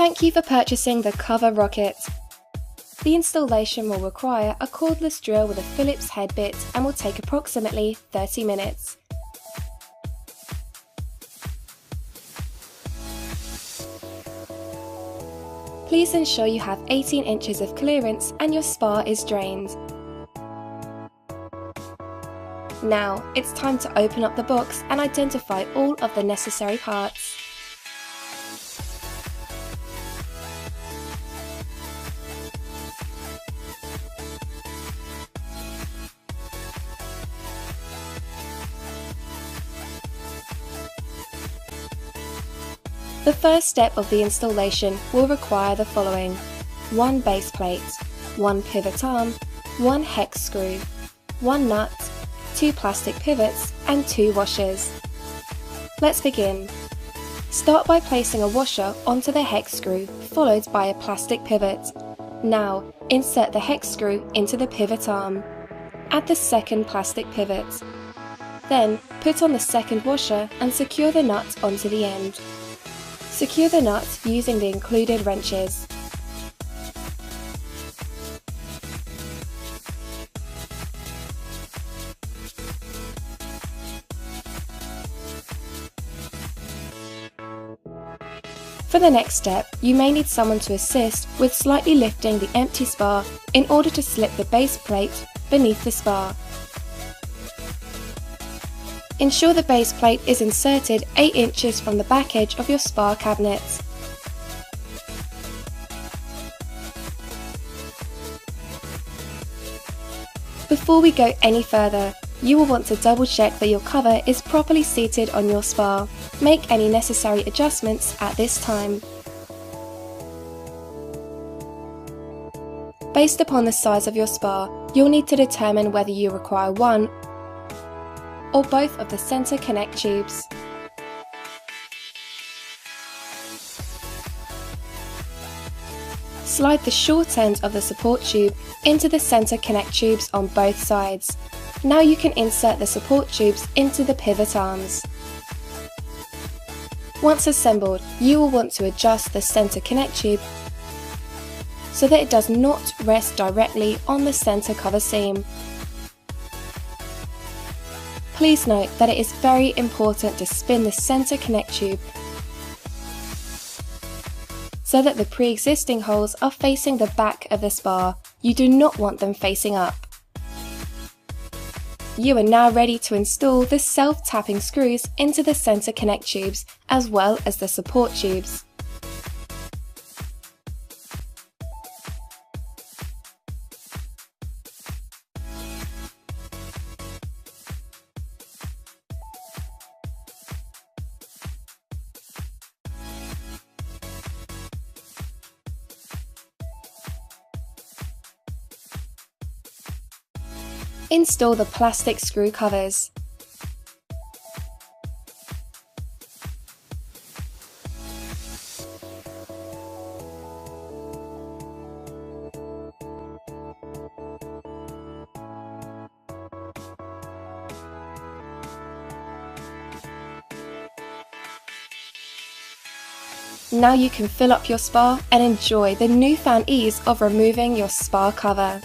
Thank you for purchasing the Cover Rock-It. The installation will require a cordless drill with a Phillips head bit and will take approximately 30 minutes. Please ensure you have 18 inches of clearance and your spar is drained. Now, it's time to open up the box and identify all of the necessary parts. The first step of the installation will require the following: 1 base plate, 1 pivot arm, 1 hex screw, 1 nut, 2 plastic pivots and 2 washers. Let's begin. Start by placing a washer onto the hex screw followed by a plastic pivot. Now insert the hex screw into the pivot arm. Add the second plastic pivot. Then put on the second washer and secure the nut onto the end. Secure the nut using the included wrenches. For the next step, you may need someone to assist with slightly lifting the empty spar in order to slip the base plate beneath the spar. Ensure the base plate is inserted 8 inches from the back edge of your spar cabinet. Before we go any further, you will want to double check that your cover is properly seated on your spar. Make any necessary adjustments at this time. Based upon the size of your spar, you'll need to determine whether you require one or both of the center connect tubes. Slide the short end of the support tube into the center connect tubes on both sides. Now you can insert the support tubes into the pivot arms. Once assembled, you will want to adjust the center connect tube so that it does not rest directly on the center cover seam. Please note that it is very important to spin the center connect tube so that the pre-existing holes are facing the back of the spar. You do not want them facing up. You are now ready to install the self-tapping screws into the center connect tubes as well as the support tubes. Install the plastic screw covers. Now you can fill up your spar and enjoy the newfound ease of removing your spar cover.